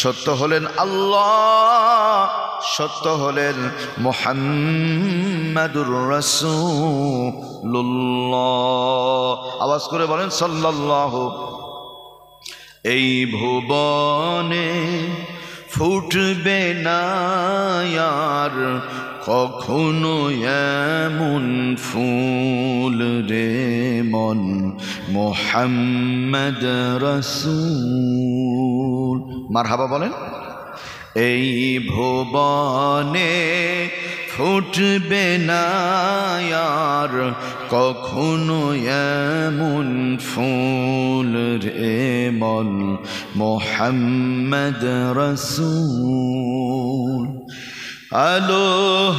সত্য হলেন আল্লাহ, সত্য হলেন মুহাম্মাদুর রাসূলুল্লাহ। আওয়াজ করে বলেন সাল্লাল্লাহু। এই ভুবনে ফুটবে না আর কখনো এমন ফুল রে মন মুহাম্মদ রাসূল। মারহাবা বলেন। এই ভুবনে ফুটবে না আর কখনো এমন ফুল রে মন মুহাম্মদ রাসূল। আলো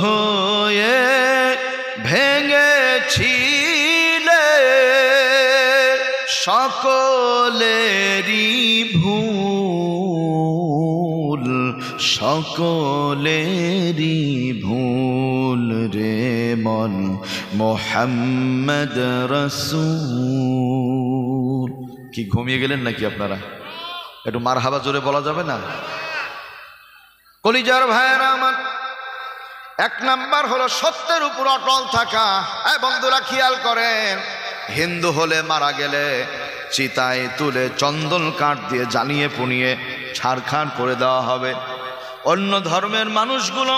হয়ে ভেঙেছিলে সকলেরই ভুল, সকলেরই ভুল রে মন মুহাম্মদ রাসূল। কি ঘুমিয়ে গেলেন নাকি আপনারা? একটু মারহাবা জোরে বলা যাবে না? কলিজার ভাইয়েরা আমার, এক নাম্বার হলো সত্যের উপর অটল থাকা। বন্ধুরা খেয়াল করেন, হিন্দু হলে মারা গেলে চিতায় তুলে চন্দন কাঠ দিয়ে জ্বালিয়ে পুড়িয়ে ছারখার করে দেওয়া হবে। অন্য ধর্মের মানুষগুলো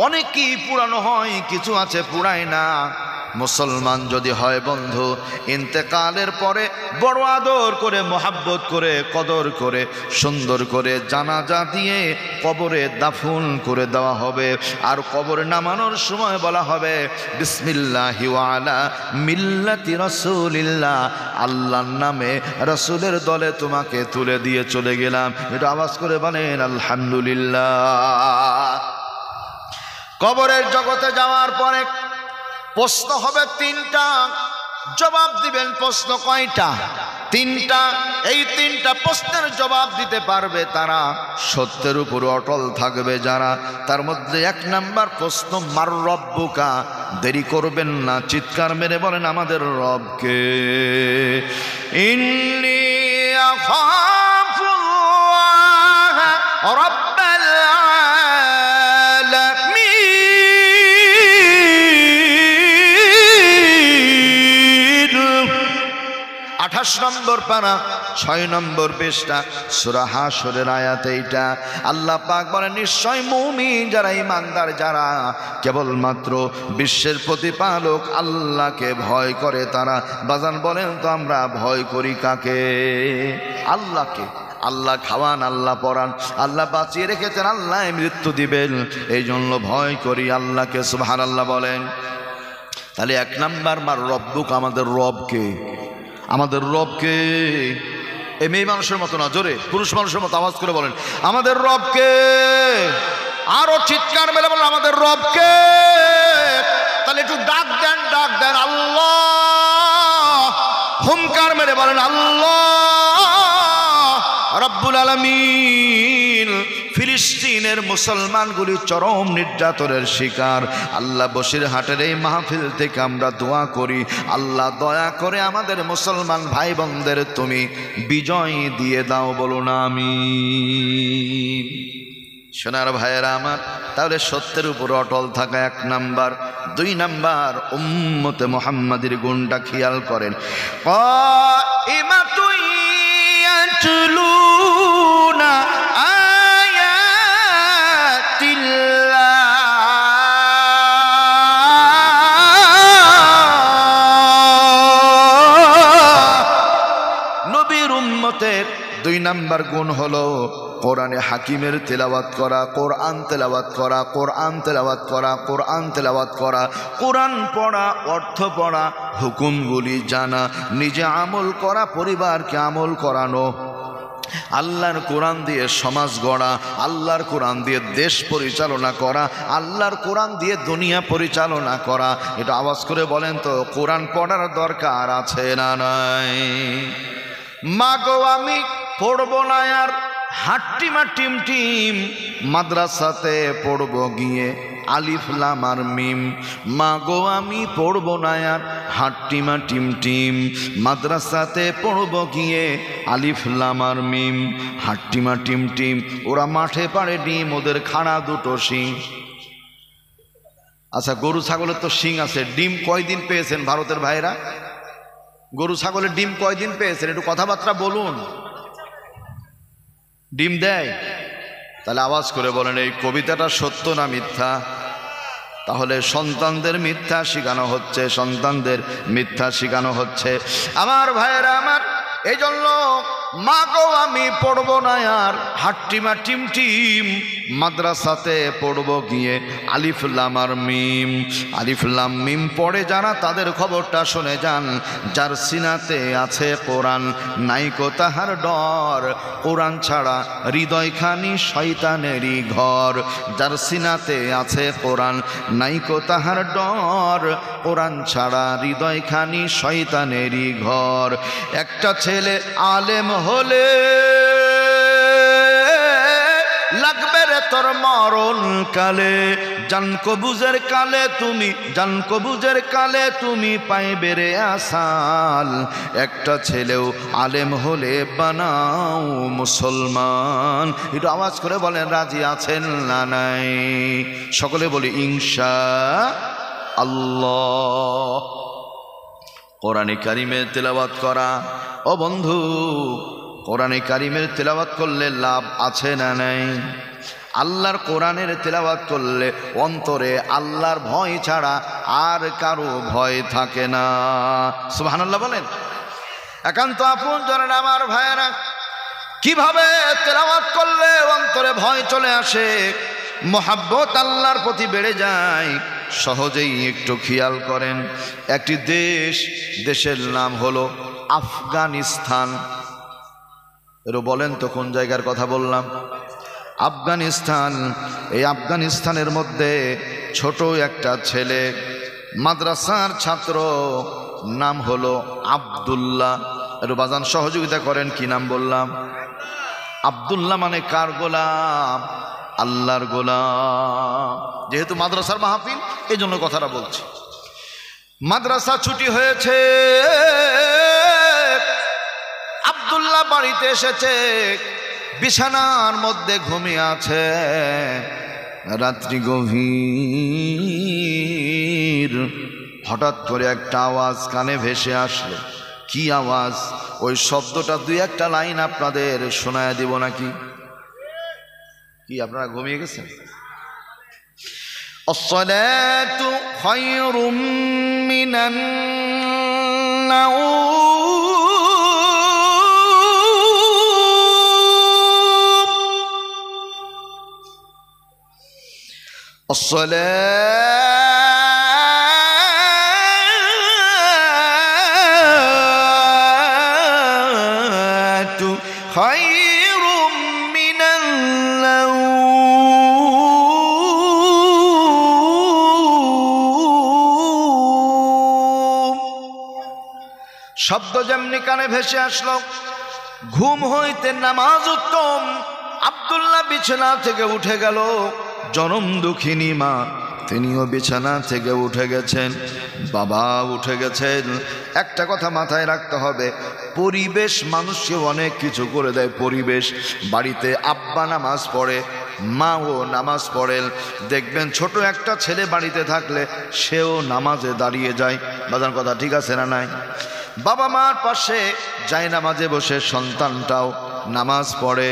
অনেকেই পুরানো হয়, কিছু আছে পুরায় না। মুসলমান যদি হয় বন্ধু, ইন্তেকালের পরে বড় আদর করে, মোহাব্বত করে, কদর করে, সুন্দর করে জানাজা দিয়ে কবরে দাফন করে দেওয়া হবে। আর কবরে নামানোর সময় বলা হবে বিসমিল্লাহি ওয়া আলা মিল্লাতি রাসূলিল্লাহ, আল্লাহর নামে রাসূলের দলে তোমাকে তুলে দিয়ে চলে গেলাম। এটা আওয়াজ করে বলেন আলহামদুলিল্লাহ। কবরের জগতে যাওয়ার পরে প্রশ্ন হবে তিনটা, জবাব দিবেন। প্রশ্ন কয়টা? তিনটা। এই তিনটা প্রশ্নের জবাব দিতে পারবে তারা, সত্যের উপর অটল থাকবে যারা। তার মধ্যে এক নাম্বার প্রশ্ন মার রব্বুকা। দেরি করবেন না, চিৎকার মেরে বলেন আমাদের রবকে। ইন্নী আখাফুল্লাহ রাব্বাল আলামিন। 28 নম্বর পারা 6 নম্বর পৃষ্ঠা সূরা হাশরের আয়াত এইটা। আল্লাহ পাক বলেন নিশ্চয় মুমিন যারা, ঈমানদার যারা, কেবলমাত্র বিশ্বের প্রতিপালক আল্লাহকে ভয় করে তারা। বাজান বলেন তো আমরা ভয় করি কাকে? আল্লাহকে। আল্লাহ খাওয়ান, আল্লাহ পরান, আল্লাহ বাঁচিয়ে রেখেছেন, আল্লাহ মৃত্যু দিবেন, এই জন্য ভয় করি আল্লাহকে। সুবহানাল্লাহ বলেন। তাহলে এক নাম্বার মার রব্বুক, আমাদের রবকে। আমাদের রবকে। এই মেয়ে মানুষের মতো না, জোরে পুরুষ মানুষের মতো আওয়াজ করে বলেন আমাদের রবকে। আরো চিৎকার মেলে বলেন আমাদের রবকে। তাহলে একটু ডাক দেন, ডাক দেন আল্লাহ। হুঙ্কার মেরে বলেন আল্লাহ রব্বুল আলামিন। ফিলিস্তিনের মুসলমানগুলি চরম নির্যাতনের শিকার। আল্লাহ বসিরহাটের এই মাহফিল থেকে আমরা দোয়া করি, আল্লাহ দয়া করে আমাদের মুসলমান ভাই বোনদের তুমি বিজয় দিয়ে দাও, বলুন আমিন। সোনার ভাইয়েরা আমার, তাহলে সত্যের উপর অটল থাকা এক নাম্বার। 2 নাম্বার উম্মতে মুহাম্মাদির গুণটা খেয়াল করেন। কাইমাতুন ইয়াতলুনা নবীর উম্মতের 2 নাম্বার গুণ হলো কোরআনে হাকিমের তেলাওয়াত করা, কোরআন তেলাওয়াত করা, কোরআন তেলাওয়াত করা, কোরআন তেলাওয়াত করা, কোরআন পড়া, অর্থ পড়া, হুকুমগুলি জানা, নিজে আমল করা, পরিবারকে আমল করানো। আল্লাহর কোরআন দিয়ে সমাজ গড়া, আল্লাহর কোরআন দিয়ে দেশ পরিচালনা করা, আল্লাহর কোরআন দিয়ে দুনিয়া পরিচালনা করা। এটা আওয়াজ করে বলেন তো কোরআন পড়ার দরকার আছে না নাই? মাগো আমি পড়বো না আর হাট্টিমা টিম টিম, মাদ্রাসাতে পড়বো গিয়ে আলিফ লাম আর মিম। মাগো আমি পড়বো না আর হাট্টিমা টিম টিম, মাদ্রাসাতে পড়ব গিয়ে আলিফ লাম আর মিম। হাট্টিমা টিম টিম, ওরা মাঠে পাড়ে ডিম, ওদের খাড়া দুটো শিং। আচ্ছা, গরু ছাগলের তো শিং আছে, ডিম কয়দিন পেয়েছেন ভারতের ভাইরা? গরু ছাগলের ডিম কয়দিন পেয়েছেন? একটু কথাবার্তা বলুন। ডিম দেয়? তাহলে আওয়াজ করে বলেন, এই কবিতাটা সত্য না মিথ্যা? তাহলে সন্তানদের মিথ্যা শেখানো হচ্ছে, সন্তানদের মিথ্যা শেখানো হচ্ছে। আমার ভাইয়েরা আমার, এই জন্য মা গো আমি পড়ব না আর হাট্টিমা টিম টিম, মাদ্রাসাতে পড়ব গিয়ে আলিফ লাম আর মিম। আলিফ লাম মিম পড়ে যারা, তাদের খবরটা শুনে যান। যার সিনাতে আছে কোরআন, নাইকো তাহার ডর। কোরআন ছাড়া হৃদয়খানি শয়তানেরই ঘর। যার সিনাতে আছে কোরআন, নাইকো তাহার ডর। কোরআন ছাড়া হৃদয়খানি শয়তানেরই ঘর। একটা ছেলে আলেম হলে লাগবে রে তোর মরণ কালে। জান কবুজের কালে তুমি, জান কবুজের কালে তুমি পাইবে রে আসাল। একটা ছেলেও আলেম হলে বানাও মুসলমান। একটু আওয়াজ করে বলেন, রাজি আছেন না নাই? সকলে বলি ইনশাআল্লাহ। কোরআনে কারিমের তেলাওয়াত করা, ও বন্ধু, কোরআনে কারিমের তেলাওয়াত করলে লাভ আছে না নাই? আল্লাহর কোরআনের তেলাওয়াত করলে অন্তরে আল্লাহর ভয় ছাড়া আর কারো ভয় থাকে না। সুবহানাল্লাহ বলেন। একান্ত আপন জনের আমার ভাইয়েরা, কিভাবে তেলাওয়াত করলে অন্তরে ভয় চলে আসে, মোহাব্বত আল্লাহর প্রতি বেড়ে যায়, সহজেই একটু খেয়াল করেন। একটি দেশের নাম হলো আফগানিস্তান। এর বলেন তো কোন জায়গার কথা বললাম? আফগানিস্তান। এই আফগানিস্তানের মধ্যে ছোট একটা ছেলে, মাদ্রাসার ছাত্র, নাম হলো আব্দুল্লাহ। এর বাজান সহযোগিতা করেন, কি নাম বললাম? আব্দুল্লাহ মানে কার গোলাম? আল্লাহর গোলাম। যেহেতু মাদ্রাসার মাহফিল, এই জন্য কথাটা বলছি। মাদ্রাসা ছুটি হয়েছে, আব্দুল্লাহ বাড়িতে এসেছে, বিছানার মধ্যে ঘুমিয়ে আছে। রাত্রি গভীর, হঠাৎ করে একটা আওয়াজ কানে ভেসে আসলো। কি আওয়াজ? ওই শব্দটা দুই একটা লাইন আপনাদের শোনায় দিব নাকি? কি আপনারা ঘুমিয়ে গেছেন? আসসালাতু খায়রুম মিনান নাওম। আসসালাতু খায়রুম মিনান নাওম। শব্দ যেমনি কানে ভেসে আসলো, ঘুম হইতে নামাজ উত্তম। আব্দুল্লাহ বিছানা থেকে উঠে গেল। জনম দুঃখিনী মা, তিনিও বিছানা থেকে উঠে গেছেন, বাবা উঠে গেছেন। একটা কথা মাথায় রাখতে হবে, পরিবেশ মানুষকে অনেক কিছু করে দেয়। পরিবেশ, বাড়িতে আব্বা নামাজ পড়ে, মাও নামাজ পড়েন। দেখবেন ছোট একটা ছেলে বাড়িতে থাকলে সেও নামাজে দাঁড়িয়ে যায়। বাজার কথা ঠিক আছে না নাই? বাবা মার পাশে যায় নামাজে বসে সন্তানটাও নামাজ পড়ে।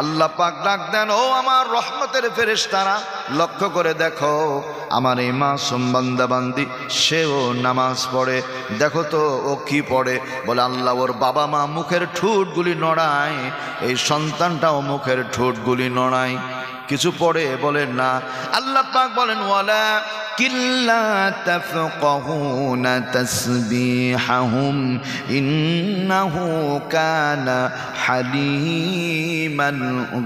আল্লাহ পাক ডাক দেন, ও আমার রহমতের ফেরেশতারা, লক্ষ্য করে দেখো আমার এই মাসুম বান্দা বান্দি, সেও নামাজ পড়ে। দেখো তো ও কি পড়ে? বলে আল্লাহ ওর বাবা মা মুখের ঠোঁটগুলি নড়ায়, এই সন্তানটাও মুখের ঠোঁটগুলি নড়ায়। কিছু পড়ে? বলেন না। আল্লাহ পাক বলেন, ওয়ালা কিল্লা তাফকাহুনা তাসবিহাহুম ইন্নাহু কানা হালিমান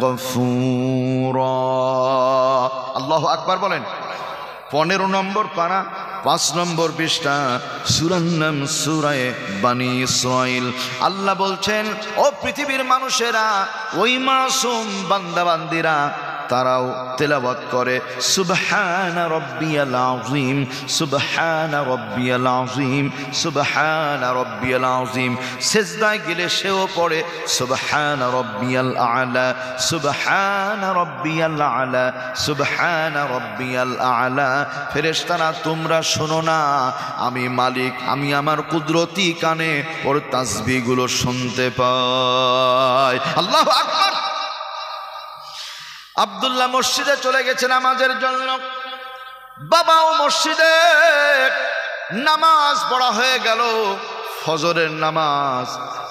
গফুরা। আল্লাহু আকবার বলেন। 15 নম্বর পারা, 5 নম্বর পৃষ্ঠা, সূরার নাম সূরায়ে বানী ইসরাঈল। আল্লাহ বলছেন, ও পৃথিবীর মানুষেরা, ওই মাসুম বান্দা বান্দিরা, তারাও তেলাওয়াত করে সুবহানা রাব্বিয়াল আযীম, সুবহানা রাব্বিয়াল আযীম, সুবহানা রাব্বিয়াল আযীম। সিজদায় গেলে সেও পড়ে সুবহানা রাব্বিয়াল আ'লা, সুবহানা রাব্বিয়াল আ'লা, সুবহানা রাব্বিয়াল আ'লা। ফেরেশতারা তোমরা শোনো না, আমি মালিক, আমি আমার কুদরতি কানে ওর তাসবিহগুলো শুনতে পাই। আল্লাহু আকবার। আব্দুল্লাহ মসজিদে চলে গেছে নামাজের জন্য, বাবাও মসজিদে, নামাজ পড়া হয়ে গেল, ফজরের নামাজ।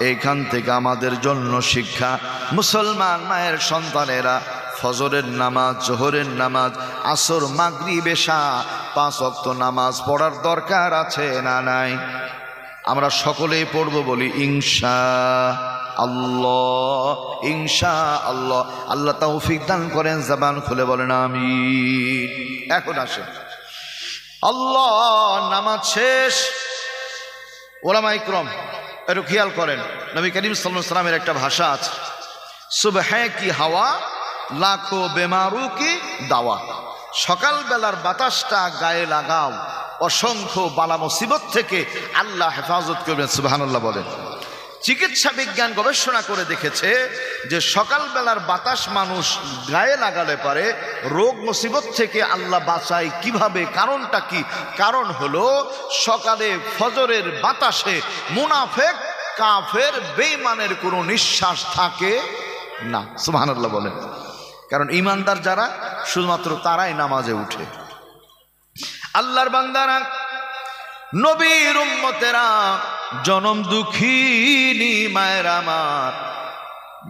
এইখান থেকে আমাদের জন্য শিক্ষা, মুসলমান মায়ের সন্তানেরা ফজরের নামাজ, জোহরের নামাজ, আসর, মাগরিব, এশা 5 ওয়াক্ত নামাজ পড়ার দরকার আছে না নাই? আমরা সকলেই পড়ব, বলি ইনশাআল্লাহ, ইনশাআল্লাহ। আল্লাহ তৌফিক দান করেন, জবান খুলে বলেন আমিন। এখন আসেন, আল্লাহ নামাজ শেষ, ওলামা ইকরাম একটু খেয়াল করেন, নবী করিম সাল্লাল্লাহু আলাইহি ওয়াসাল্লামের একটা ভাষা আছে, সুবহে কি হাওয়া লাখো বেমারু কি দাওয়া। সকালবেলার বাতাসটা গায়ে লাগাও, অসংখ্য বালা মুসিবত থেকে আল্লাহ হেফাজত করবেন। সুবহানাল্লাহ বলেন। চিকিৎসা বিজ্ঞান গবেষণা করে দেখেছে যে সকালবেলার বাতাস মানুষ গায়ে লাগালে পারে রোগ মুসিবত থেকে আল্লাহ বাঁচায়। কিভাবে? কারণটা কি? কারণ হলো সকালে ফজরের বাতাসে মুনাফেক, কাফের, বেঈমানের কোনো নিঃশ্বাস থাকে না। সুবহানাল্লাহ বলেন। কারণ ঈমানদার যারা, শুধুমাত্র তারাই নামাজে উঠে। আল্লাহর বান্দারা, নবীর উম্মতেরা, জনম দুঃখিনী মায়ের আমার,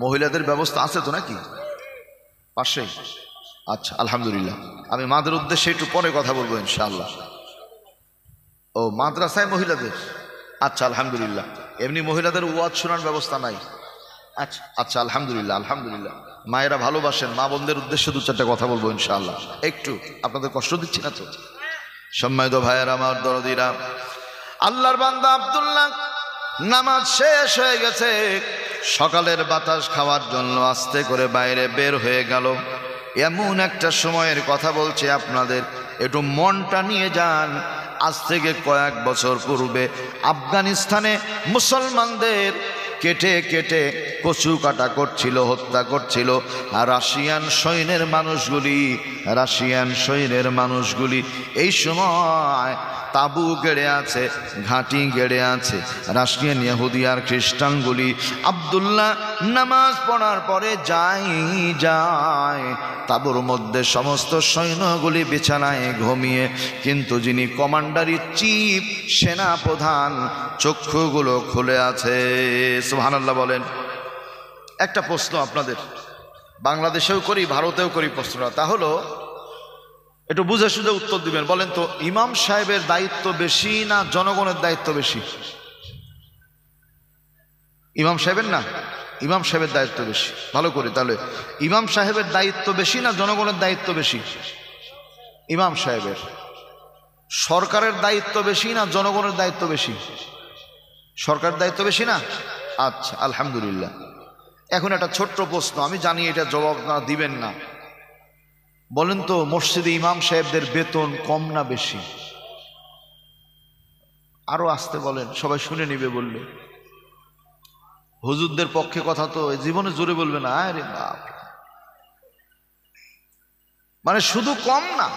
মহিলাদের ব্যবস্থা আছে তো নাকি পাশে? আচ্ছা, আলহামদুলিল্লাহ। আমি মাদের উদ্দেশ্যে একটু পরে কথা বলবো ইনশাআল্লাহ। ও, মাদ্রাসায় মহিলাদের? আচ্ছা, আলহামদুলিল্লাহ। এমনি মহিলাদের ওয়াজ শোনার ব্যবস্থা নাই? আচ্ছা আচ্ছা, আলহামদুলিল্লাহ, আলহামদুলিল্লাহ। মায়েরা ভালোবাসেন, মা বোনদের উদ্দেশ্যে 2-4টা কথা বলবো ইনশাআল্লাহ। একটু আপনাদের কষ্ট দিচ্ছি না তো? সম্মানিত ভাইয়েরা আমার, দরদিরা, আল্লাহর বান্দা আব্দুল্লাহ নামাজ শেষ হয়ে গেছে, সকালের বাতাস খাওয়ার জন্য আস্তে করে বাইরে বের হয়ে গেল। এমন একটা সময়ের কথা বলছে আপনাদের, একটু মনটা নিয়ে যান। আজ থেকে কয়েক বছর পূর্বে আফগানিস্তানে মুসলমানদের কেটে কেটে কচু কাটা করছিল, হত্যা করছিল রাশিয়ান সৈন্যের মানুষগুলি। এই সময় তাবু গেড়ে আছে, ঘাঁটি গেড়ে আছে রাশিয়ান ইহুদি আর খ্রিস্টানগুলি। আব্দুল্লাহ নামাজ পড়ার পরে যায় তাবুর মধ্যে সমস্ত সৈন্যগুলি বিছানায় ঘুমিয়ে, কিন্তু যিনি কমান্ডার ইন চিফ, সেনা প্রধান, চক্ষুগুলো খুলে আছে। সুবহানাল্লাহ বলেন। একটা প্রশ্ন আপনাদের, বাংলাদেশেও করি, ভারতেও করি প্রশ্নটা, তা হলো একটু বুঝে সুঝে উত্তর দিবেন। বলেন তো, ইমাম সাহেবের দায়িত্ব বেশি না জনগণের দায়িত্ব বেশি? ইমাম সাহেবের না, ইমাম সাহেবের দায়িত্ব বেশি। ভালো করে, তাহলে ইমাম সাহেবের দায়িত্ব বেশি না জনগণের দায়িত্ব বেশি? ইমাম সাহেবের। সরকারের দায়িত্ব বেশি না জনগণের দায়িত্ব বেশি? সরকারের দায়িত্ব বেশি না? আচ্ছা, আলহামদুলিল্লাহ। এখন একটা ছোট্ট প্রশ্ন, আমি জানি এটা জবাব না দিবেন না। বলেন তো, মসজিদে ইমাম সাহেবদের বেতন কম না বেশি? আরো আসতে বলেন, সবাই শুনে নিবে বললে। হুজুরদের পক্ষে কথা তো জীবনে জোরে বলবে না। আরে বাপ, মানে শুধু কম না,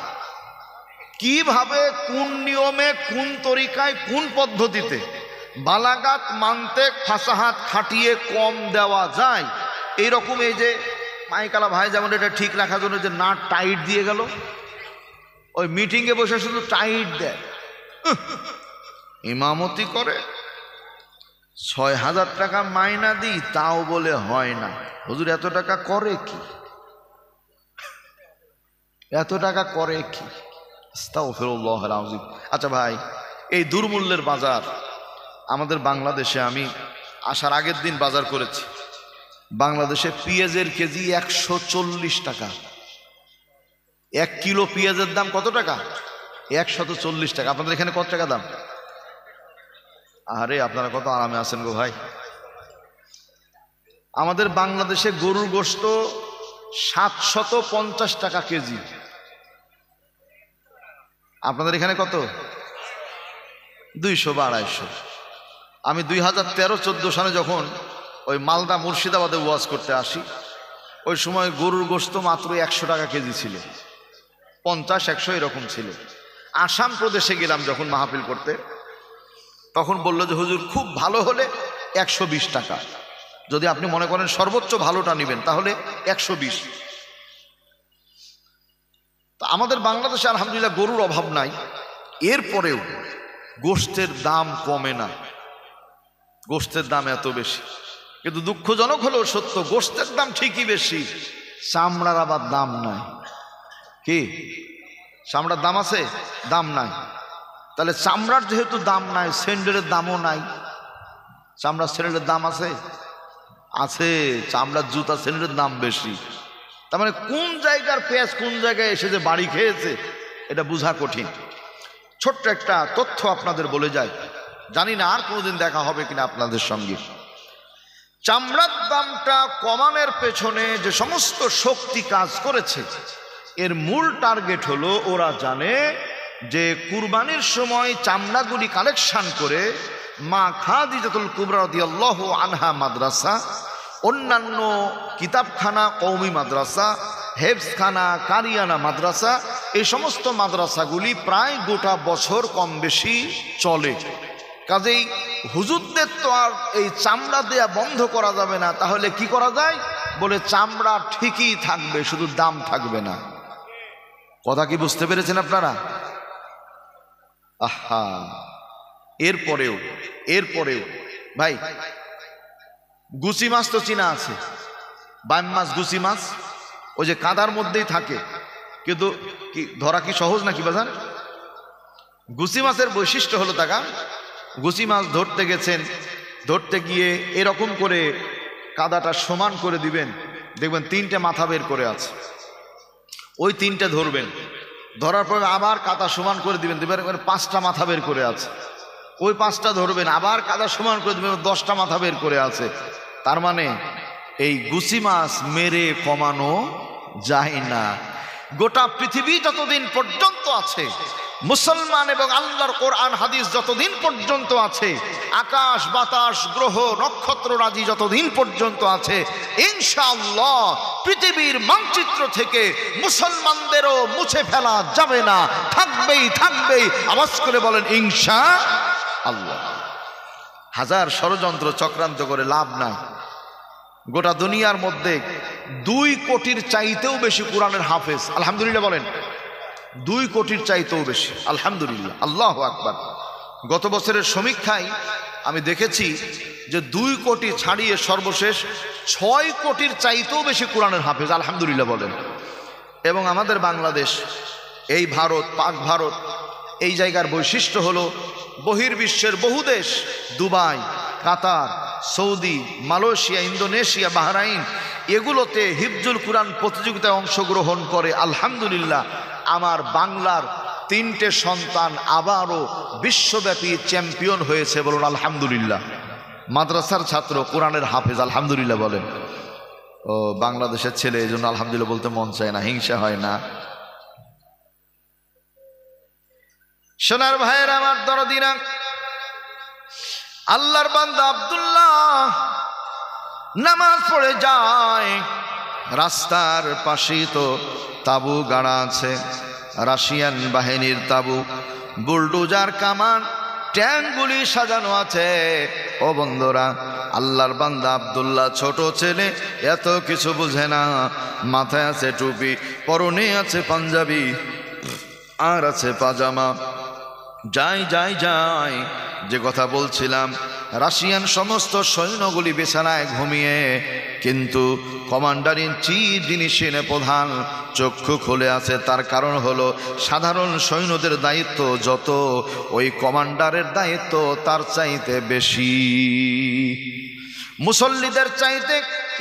কিভাবে, কোন নিয়মে, কোন তরিকায়, কোন পদ্ধতিতে বালাগাত, মানতেক, ফাসাহাত খাটিয়ে কম দেওয়া যায়। এইরকম এই যে মাইকালা ভাই যেমন এটা ঠিক রাখার জন্য যে না টাইট দিয়ে গেল, ওই মিটিংয়ে বসে শুধু টাইট দেয়, ইমামতি করে, ৬,০০০ টাকা মাইনা দিই, তাও বলে হয় না। হুজুর এত টাকা করে কি? এত টাকা করে কি? আস্তাগফিরুল্লাহল আযীম। আচ্ছা ভাই, এই দুর্মূল্যের বাজার আমাদের বাংলাদেশে, আমি আসার আগের দিন বাজার করেছি, বাংলাদেশে পেঁয়াজের কেজি ১৪০ টাকা। 1 কিলো পেঁয়াজের দাম কত টাকা? ১৪০ টাকা। আপনাদের এখানে কত টাকা দাম? আরে আপনারা কত আরামে আছেন গো ভাই। আমাদের বাংলাদেশে গরুর গোশত 750 টাকা কেজি। আপনাদের এখানে কত? 200 বা 250। আমি 2013-14 সালে যখন ওই মালদা মুর্শিদাবাদে ওয়াজ করতে আসি, ওই সময় গরুর গোশত মাত্র 100 টাকা কেজি ছিল, 50-100 এরকম ছিল। আসাম প্রদেশে গেলাম যখন মাহফিল করতে, তখন বলল যে হুজুর খুব ভালো হলে 120 টাকা, যদি আপনি মনে করেন সর্বোচ্চ ভালোটা নেবেন তাহলে 120। তা আমাদের বাংলাদেশে আলহামদুলিল্লাহ গরুর অভাব নাই, এরপরেও গোশতের দাম কমে না, গোশতের দাম এত বেশি। কিন্তু দুঃখজনক হলেও সত্য, গোশতের দাম ঠিকই বেশি, চামড়ার আবার দাম নাই। কি চামড়ার দাম আছে? দাম নাই। তাহলে চামড়ার যেহেতু দাম নাই, স্যান্ডেলের দামও নাই। চামড়ার স্যান্ডেলের দাম আছে? আছে। চামড়ার জুতা স্যান্ডেলের দাম বেশি। তার মানে কোন জায়গার পেঁয়াজ কোন জায়গায় এসে যে বাড়ি খেয়েছে এটা বোঝা কঠিন। ছোট্ট একটা তথ্য আপনাদের বলে যায়, জানি না আর কোনোদিন দেখা হবে কিনা আপনাদের সঙ্গে। চামড়ার দামটা কমানোর পেছনে যে সমস্ত শক্তি কাজ করেছে, এর মূল টার্গেট হলো ওরা জানে যে কুরবানির সময় চামড়াগুলি কালেকশন করে মা খাদিজাতুল কুবরা রাদিয়াল্লাহু আনহা মাদ্রাসা, অন্যান্য কিতাবখানা, কওমি মাদ্রাসা, হেফজখানা, কারিয়ানা মাদ্রাসা, এই সমস্ত মাদ্রাসাগুলি প্রায় গোটা বছর কম বেশি চলে। কাজেই হুজুরদের তো আর এই চামড়া দেয়া বন্ধ করা যাবে না, তাহলে কি করা যায়? বলে চামড়া ঠিকই থাকবে, শুধু দাম থাকবে না। কথা কি বুঝতে পেরেছেন আপনারা? আহা, এরপরেও ভাই গুচি মাছ তো চিনা আছে, বাইম মাছ, গুচি মাছ, ওই যে কাদার মধ্যেই থাকে, কিন্তু কি ধরা কি সহজ নাকি বাজান? গুচি মাছের বৈশিষ্ট্য হলো টাকা, গুচি মাছ ধরতে গেছেন, ধরতে গিয়ে এরকম করে কাদাটা সমান করে দিবেন, দেখবেন 3টে মাথা বের করে আছে, ওই 3টে ধরবেন, ধরার পর আবার কাদা সমান করে দিবেন, দেখবেন 5টা মাথা বের করে আছে, ওই 5টা ধরবেন, আবার কাদা সমান করে দিবেন, 10টা মাথা বের করে আছে। তার মানে এই গুচি মাছ মেরে কমানো যায় না। গোটা পৃথিবী যতদিন পর্যন্ত আছে, মুসলমান এবং আল্লাহর কোরআন হাদিস যতদিন পর্যন্ত আছে, আকাশ বাতাস গ্রহ নক্ষত্র রাজি যতদিন পর্যন্ত আছে, ইনশাআল্লাহ পৃথিবীর মানচিত্র থেকে মুসলমানদেরও মুছে ফেলা যাবে না, থাকবেই থাকবেই। আওয়াজ করে বলেন ইনশাআল্লাহ। হাজার ষড়যন্ত্র চক্রান্ত করে লাভ নাই। গোটা দুনিয়ার মধ্যে 2 কোটির চাইতেও বেশি কোরআনের হাফেজ, আলহামদুলিল্লাহ বলেন, 2 কোটির চাইতেও বেশি, আলহামদুলিল্লাহ, আল্লাহু আকবার। গত বছরের সমীক্ষায় আমি দেখেছি যে 2 কোটি ছাড়িয়ে সর্বশেষ 6 কোটির চাইতেও বেশি কোরআনের হাফেজ, আলহামদুলিল্লাহ বলেন। এবং আমাদের বাংলাদেশ, এই ভারত, পাক ভারত, এই জায়গার বৈশিষ্ট্য হলো বহির্বিশ্বের বহু দেশ, দুবাই, কাতার, সৌদি, মালয়েশিয়া, ইন্দোনেশিয়া, বাহরাইন, এগুলোতে হিফজুল কুরআন প্রতিযোগিতায় অংশগ্রহণ করে। আলহামদুলিল্লাহ আমার বাংলার 3টে সন্তান আবারও বিশ্বব্যাপী চ্যাম্পিয়ন হয়েছে, বলুন আলহামদুলিল্লাহ। মাদ্রাসার ছাত্র, কোরআনের হাফেজ, আলহামদুলিল্লাহ বলেন। ও বাংলাদেশের ছেলে, এই জন্য আলহামদুলিল্লাহ বলতে মন চায় না, হিংসা হয় না। সোনার ভাইয়ের আমার দরদিনা, আল্লাহর বান্দা আব্দুল্লাহ নামাজ পড়ে যায়, রাস্তার পাশেই তো তাবু গাড়া আছে, রাশিয়ান বাহিনীর তাবু, বুলডোজার, কামান, ট্যাঙ্কগুলি সাজানো আছে। ও বন্ধুরা, আল্লাহর বান্দা আব্দুল্লাহ ছোট ছেলে, এত কিছু বুঝে না, মাথায় আছে টুপি, পরনে আছে পাঞ্জাবি আর আছে পাজামা। যাই যাই যাই, যে কথা বলছিলাম, রাশিয়ান সমস্ত সৈন্যগুলি বিছানায় ঘুমিয়ে, কিন্তু কমান্ডার ইন চিফ, যিনি সেনা প্রধান, চক্ষু খুলে আছে। তার কারণ হলো সাধারণ সৈন্যদের দায়িত্ব যত, ওই কমান্ডারের দায়িত্ব তার চাইতে বেশি। মুসল্লিদের চাইতে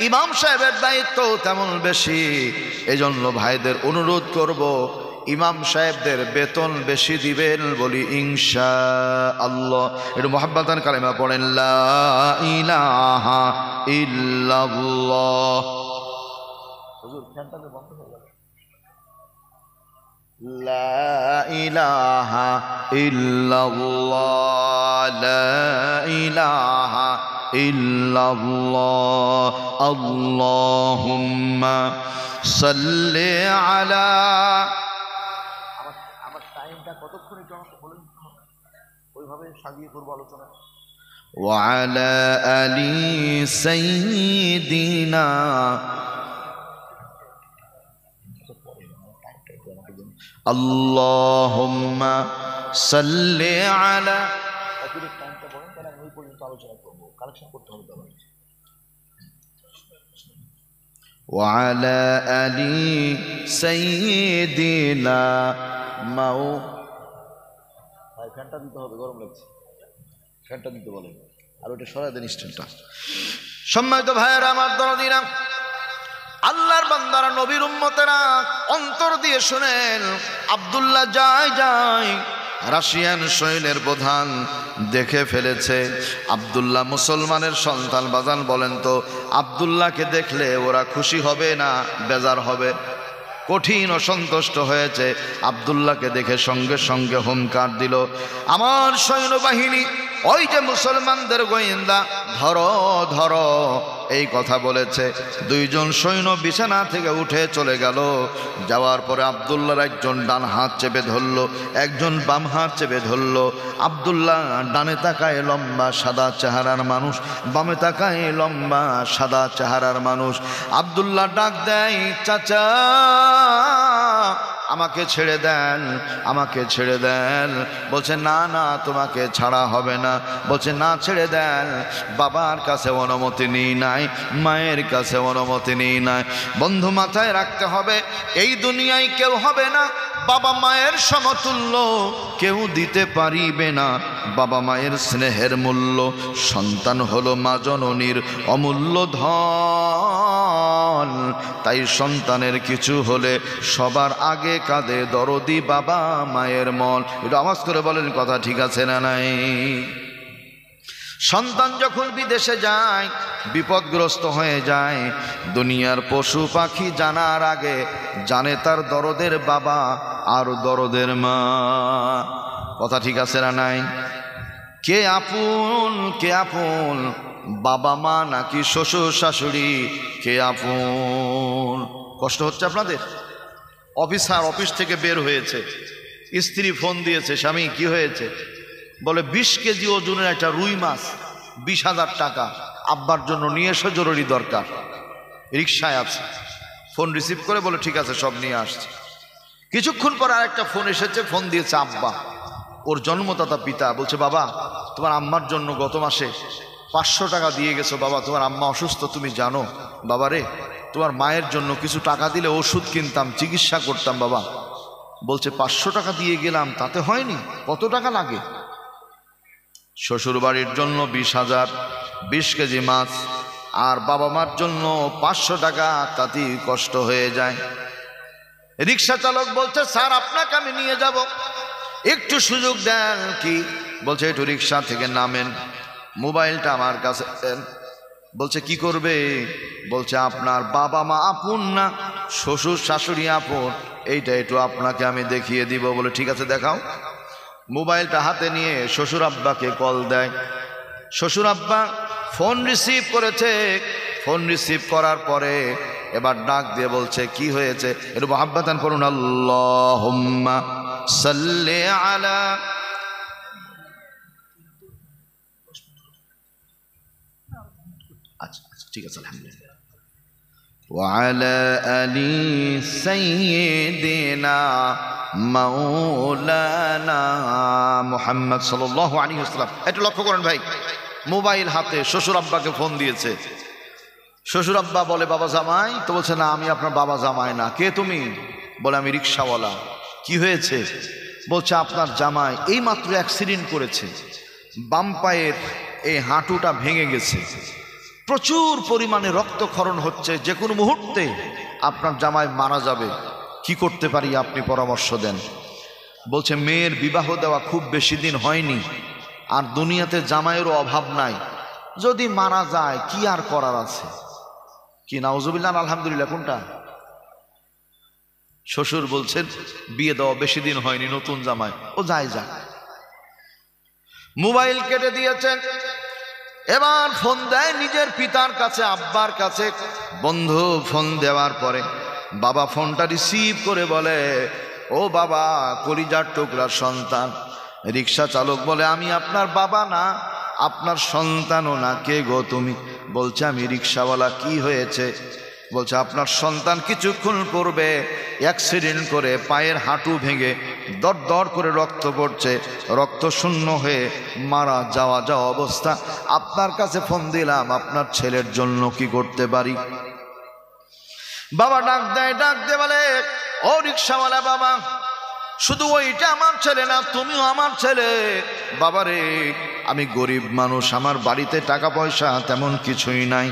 ইমাম সাহেবের দায়িত্ব তেমন বেশি। এজন্য ভাইদের অনুরোধ করব, ইমাম সাহেবদের বেতন বেশি দিবেন, বলি ইনশাআল্লাহ। একটু মুহাব্বাতান কালেমা পড়েন, লা ইলাহা ইল্লাল্লাহ। হুজুর ফ্যানটা বন্ধ হয়ে গেল। লা ইলাহা ইল্লাল্লাহ, লা ইলাহা ইল্লাল্লাহ, আল্লাহুম্মা সাল্লি আলা। আমার টাইমটা কতক্ষণ একটু আমাকে বলে দিতে হবে, ওইভাবে সাজিয়ে করবো আলোচনা। ওয়া আলা আলি সাইয়্যিদিনা, আল্লাহুম্মা সাল্লি আলা। টাইমটা বলেন, তাহলে আমি ওই পর্যন্ত আলোচনা করবো, কালেকশন করতে হবে তাহলে। ওয়া আলা আলি সাইয়্যিদিনা মাও। ভাই ফ্যানটা দিতে হবে, গরম লাগছে, ফ্যানটা দিতে বলেন, আর ওটা সরাই দেন স্ট্যান্ডটা। সম্মানিত ভাইয়েরা আমার দরদিরা, আল্লাহর বান্দারা, নবীর উম্মতেরা, অন্তর দিয়ে শুনেন। আব্দুল্লাহ যায় রাশিয়ান সৈন্যের প্রধান দেখে ফেলেছে। আব্দুল্লাহ মুসলমানের সন্তান। বাজান বলেন তো, আব্দুল্লাহকে দেখলে ওরা খুশি হবে না বেজার হবে? কঠিন অসন্তুষ্ট হয়েছে। আব্দুল্লাহকে দেখে সঙ্গে সঙ্গে হুঙ্কার দিল, আমার সৈন্যবাহিনী, ওই যে মুসলমানদের গোয়েন্দা, ধরো ধরো, এই কথা বলেছে। দুইজন সৈন্য বিছানা থেকে উঠে চলে গেল। যাওয়ার পরে আব্দুল্লাহর একজন ডান হাত চেপে ধরল, একজন বাম হাত চেপে ধরল। আব্দুল্লাহ ডানে তাকায় লম্বা সাদা চেহারার মানুষ, বামে তাকায় লম্বা সাদা চেহারার মানুষ। আব্দুল্লাহ ডাক দেয়, চাচা আমাকে ছেড়ে দেন, আমাকে ছেড়ে দেন। বলছে না না, তোমাকে ছাড়া হবে না। বলছে না, ছেড়ে দেন। বাবার কাছে অনুমতি নিই নাই, মায়ের কাছে অনুমতি নিই নাই। বন্ধু মাথায় রাখতে হবে, এই দুনিয়ায় কেউ হবে না বাবা মায়ের সমতুল্য, কেউ দিতে পারিবে না বাবা মায়ের স্নেহের মূল্য। সন্তান হলো মা জননীর অমূল্য ধন, তাই সন্তানের কিছু হলে সবার আগে কাঁদে দরদি বাবা মায়ের মন। একটু আওয়াজ করে বলেন, কথা ঠিক আছে না নাই? সন্তান যখন বিদেশে যায়, বিপদগ্রস্ত হয়ে যায়, দুনিয়ার পশু পাখি জানার আগে জানে তার দরদের বাবা আর দরদের মা। কথা ঠিক আছে না নাই? কে আপন, কে আপন, বাবা মা নাকি শ্বশুর শাশুড়ি? কে আপন? কষ্ট হচ্ছে আপনাদের? অফিস থেকে বের হয়েছে, স্ত্রী ফোন দিয়েছে, স্বামী কি হয়েছে? বলে 20 কেজি ওজনের একটা রুই মাছ 20,000 টাকা আব্বার জন্য নিয়ে এসো, জরুরি দরকার। রিকশায় আছে, ফোন রিসিভ করে বলে ঠিক আছে সব নিয়ে আসছে। কিছুক্ষণ পর আরেকটা ফোন এসেছে, ফোন দিয়েছে আব্বা, ওর জন্মদাতা পিতা। বলছে বাবা, তোমার আম্মার জন্য গত মাসে 500 টাকা দিয়ে গেছো বাবা, তোমার আম্মা অসুস্থ তুমি জানো বাবা রে, তোমার মায়ের জন্য কিছু টাকা দিলে ওষুধ কিনতাম, চিকিৎসা করতাম বাবা। বলছে 500 টাকা দিয়ে গেলাম, তাতে হয়নি, কত টাকা লাগে? শ্বশুর বাড়ির জন্য 20,000, 20 কেজি মাছ, আর বাবা মার জন্য 500 টাকা, তাতেই কষ্ট হয়ে যায়। রিক্সা চালক বলছে স্যার আপনাকে আমি নিয়ে যাব, একটু সুযোগ দেন। কি? বলছে একটু রিক্সা থেকে নামেন, মোবাইলটা আমার কাছে দেন। বলছে কি করবে? বলছে আপনার বাবা মা আপন না, শ্বশুর শাশুড়ি আপন, এইটা একটু আপনাকে আমি দেখিয়ে দিব। বলে ঠিক আছে দেখাও। মোবাইলটা হাতে নিয়ে শ্বশুর আব্বাকে কল দেয়। শ্বশুর আব্বা ফোন রিসিভ করেছে। ফোন রিসিভ করার পরে এবার ডাক দিয়ে বলছে কি হয়েছে? একটু মুহাব্বাতান পড়ুন, আল্লাহুম্মা সাল্লি আলা। আচ্ছা ঠিক আছে, আলহামদুলিল্লাহ। وعلى آل سيدنا মাওলানা মুহাম্মদ সাল্লাল্লাহু আলাইহি ওয়াসাল্লাম। একটু লক্ষ্য করেন ভাই, মোবাইল হাতে, শ্বশুর আব্বাকে ফোন দিয়েছে। শ্বশুর আব্বা বলে বাবা জামাই? তো বলছে না আমি আপনার বাবা জামাই না। কে তুমি? বলে আমি রিক্সাওয়ালা। কি হয়েছে? বলছে আপনার জামাই এইমাত্র অ্যাক্সিডেন্ট করেছে, বাম পায়ের এই হাঁটুটা ভেঙে গেছে, প্রচুর পরিমাণে রক্তক্ষরণ হচ্ছে, যে কোনো মুহূর্তে আপনার জামাই মারা যাবে। কি করতে পারি আপনি পরামর্শ দেন। বলছে মেয়ের বিবাহ দেওয়া খুব বেশি দিন হয়নি, আর দুনিয়াতে জামাইয়েরও অভাব নাই, যদি মারা যায় কি আর করার আছে? কি নাউজুবিল্লাহ আলহামদুলিল্লাহ কোনটা? শ্বশুর বলছেন বিয়ে দেওয়া বেশি দিন হয়নি, নতুন জামাই, ও যায় যা। মোবাইল কেটে দিয়েছেন। এবার ফোন দেয় নিজের পিতার কাছে, আব্বার কাছে। বন্ধু ফোন দেওয়ার পরে বাবা ফোনটা রিসিভ করে বলে, ও বাবা, কলিজার টুকরার সন্তান। রিক্সা চালক বলে, আমি আপনার বাবা না, আপনার সন্তানও না। কে গো তুমি? বলছে, আমি রিক্সাওয়ালা। কি হয়েছে? বলছে, আপনার সন্তান কিছুক্ষণ পূর্বে অ্যাক্সিডেন্ট করে পায়ের হাঁটু ভেঙে দর দর করে রক্ত পড়ছে, রক্ত শূন্য হয়ে মারা যাওয়া অবস্থা। আপনার কাছে ফোন দিলাম, আপনার ছেলের জন্য কি করতে পারি? বাবা ডাক দেয় বলে, ও রিক্সাওয়ালা বাবা, শুধু ওইটা আমার ছেলে না, তুমিও আমার ছেলে। বাবারে, আমি গরিব মানুষ, আমার বাড়িতে টাকা পয়সা তেমন কিছুই নাই,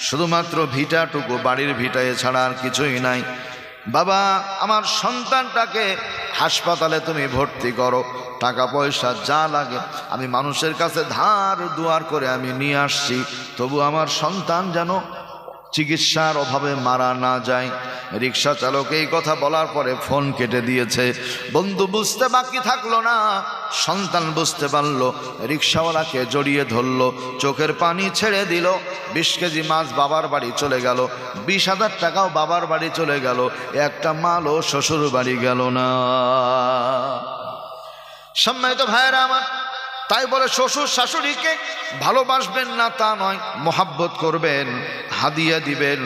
শুধুমাত্র ভিটাটুকু, বাড়ির ভিটা, এছাড়া আর কিছুই নাই। বাবা, আমার সন্তানটাকে হাসপাতালে তুমি ভর্তি করো, টাকা পয়সা যা লাগে আমি মানুষের কাছে ধার দুয়ার করে আমি নিয়ে আসছি, তবু আমার সন্তান যেন চিকিৎসার অভাবে মারা না যায়। রিক্সা চালক এই কথা বলার পরে ফোন কেটে দিয়েছে। বন্ধু বুঝতে বাকি থাকলো না, সন্তান বুঝতে পারলো, রিক্সাওয়ালাকে জড়িয়ে ধরলো, চোখের পানি ছেড়ে দিল। 20 কেজি মাছ বাবার বাড়ি চলে গেল, 20,000 টাকাও বাবার বাড়ি চলে গেল, একটা মালও শ্বশুর বাড়ি গেল না। সম্মানিত ভাইয়েরা আমার, তাই বলে শ্বশুর শাশুড়িকে ভালোবাসবেন না তা নয়, মোহাব্বত করবেন, হাদিয়া দিবেন,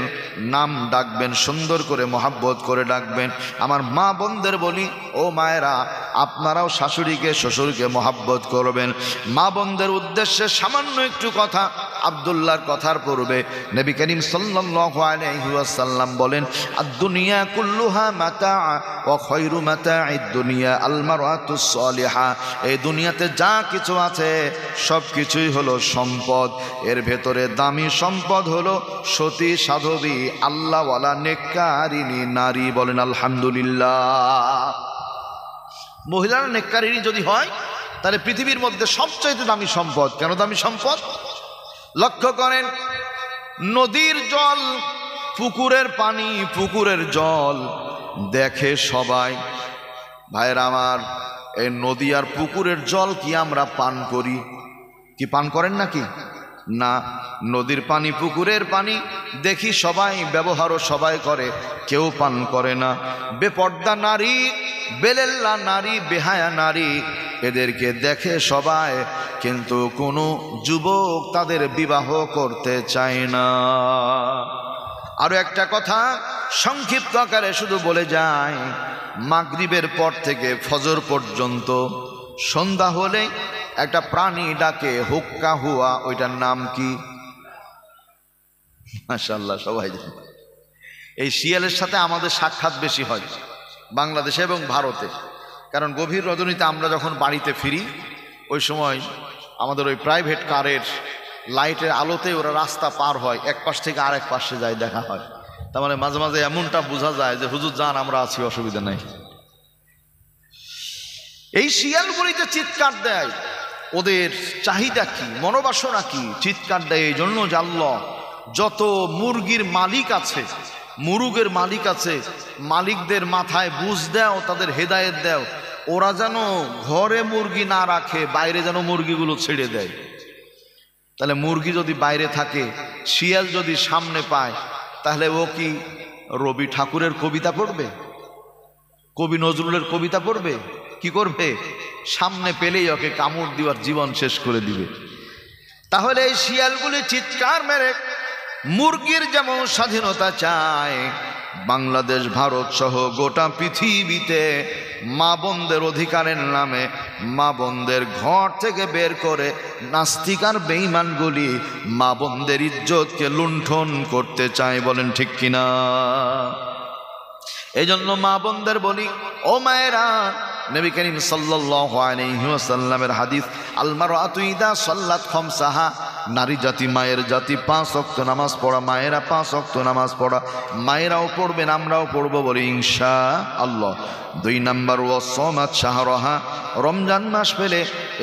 নাম ডাকবেন, সুন্দর করে মোহাব্বত করে ডাকবেন। আমার মা বোনদের বলি, ও মায়েরা, আপনারাও শাশুড়িকে শ্বশুরকে মোহাব্বত করবেন। মা বোনদের উদ্দেশ্যে সামান্য একটু কথা। আব্দুল্লাহর কথার পূর্বে নবী করিম সাল্লাল্লাহু আলাইহি ওয়াসাল্লাম বলেন, আদ-দুনিয়া কুল্লুহা মাতা ওয়া খায়রু মাতা'id দুনিয়া আল মারআতুস সালিহা। এই দুনিয়াতে যা কিছু আছে সব কিছুই হলো সম্পদ, এর ভেতরে দামি সম্পদ হলো সতী সাধবী আল্লাহওয়ালা নেককারিনী নারী। বলেন আলহামদুলিল্লাহ। মহিলারা নেককারিনী যদি হয় তাহলে পৃথিবীর মধ্যে সবচাইতে দামি সম্পদ। কেন দামি সম্পদ? লক্ষ্য করেন, নদীর জল, পুকুরের পানি, পুকুরের জল দেখে সবাই। ভাইরা আমার, এই নদী আর পুকুরের জল কি আমরা পান করি? কি পান করেন নাকি? না। নদীর পানি, পুকুরের পানি দেখি সবাই, ব্যবহারও সবাই করে, কেউ পান করে না। বেপর্দা নারী, বেলেল্লা নারী, বেহায়া নারী, এদেরকে দেখে সবাই, কিন্তু কোনো যুবক তাদের বিবাহ করতে চায় না। আরো একটা কথা সংক্ষিপ্ত আকারে শুধু বলে যায়, মাগরিবের পর থেকে ফজর পর্যন্ত সন্ধ্যা হলে একটা প্রাণী ডাকে, হুক্কা হুয়া। ওইটার নাম কি? মাশাআল্লাহ, সবাই জানে। এই শিয়ালের সাথে আমাদের সাক্ষাৎ বেশি হয় বাংলাদেশে এবং ভারতে। কারণ গভীর রজনীতে আমরা যখন বাড়িতে ফিরি, ওই সময় আমাদের ওই প্রাইভেট কারের লাইটের আলোতে ওরা রাস্তা পার হয়, এক পাশ থেকে আরেক পাশে যায়, দেখা হয়। তার মানে মাঝে মাঝে এমনটা বোঝা যায় যে হুজুর যান, আমরা আছি, অসুবিধা নাই। এই শিয়ালগুলিতে চিৎকার দেয়, ওদের চাহিদা কি, মনোবাসনা কি? চিৎকার দেয় এই জন্য যে আল্লাহ যত মুরগির মালিক আছে, মুরুগের মালিক আছে, মালিকদের মাথায় বুঝ দাও, তাদের হেদায়েত দাও, ওরা যেন ঘরে মুরগি না রাখে, বাইরে যেন মুরগিগুলো ছেড়ে দেয়। তাহলে মুরগি যদি বাইরে থাকে, শিয়াল যদি সামনে পায়, তাহলে ও কি রবি ঠাকুরের কবিতা পড়বে? কবি নজরুলের কবিতা পড়বে? কি করবে? সামনে পেলেই ওকে কামড় দেওয়ার জীবন শেষ করে দিবে। তাহলে এই শিয়ালগুলি চিৎকার মেরে মুরগির যেমন স্বাধীনতা চায়, বাংলাদেশ, ভারত সহ গোটা পৃথিবীতে মা বোনদের অধিকারের নামে মা বোনদের ঘর থেকে বের করে নাস্তিক আর বেঈমানগুলি মা বোনদের ইজ্জতকে লুণ্ঠন করতে চায়। বলেন ঠিক কিনা? এই জন্য মা বোনদের বলি, ও মায়েরা, নবী করিম সাল্লাল্লাহু আলাইহি ওয়াসাল্লামের হাদিস, আল মারআতু ইযা সাল্লাত খামসাহা, নারী জাতি, মায়ের জাতি 5 ওয়াক্ত নামাজ পড়া, মায়েরা 5 ওয়াক্ত নামাজ পড়া, মায়েরাও পড়বেন, আমরাও পড়বো, বলি ইনশাআল্লাহ। 2 নাম্বার, ওয়াসামাত শাহরাহা, রমজান মাস পেলে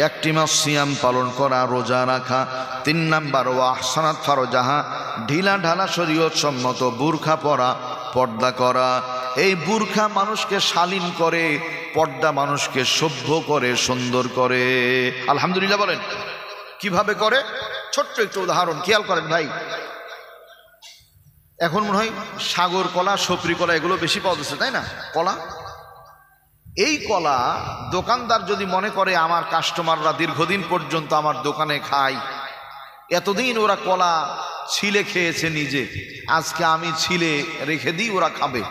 একটি মাস সিয়াম পালন করা, রোজা রাখা। 3 নাম্বার, ওয়াহসানাত ফারজাহা, ঢিলা ঢালা শরীয়ত সম্মত বুরখা পরা, পর্দা করা। এই বুরখা মানুষকে শালীন করে, পর্দা মানুষকে সভ্য করে, সুন্দর করে। আলহামদুলিল্লাহ বলেন। কিভাবে করে? ছোট্ট একটু উদাহরণ খেয়াল করেন ভাই। এখন মনে হয় সাগর কলা, সপরি কলা এগুলো বেশি পাওয়া যাচ্ছে, তাই না? কলা, এই কলা দোকানদার যদি মনে করে আমার কাস্টমাররা দীর্ঘদিন পর্যন্ত আমার দোকানে খায়, এতদিন ওরা কলা ছিলে খেয়েছে নিজে, আজকে আমি ছিলে রেখে দিই, ওরা খাবে।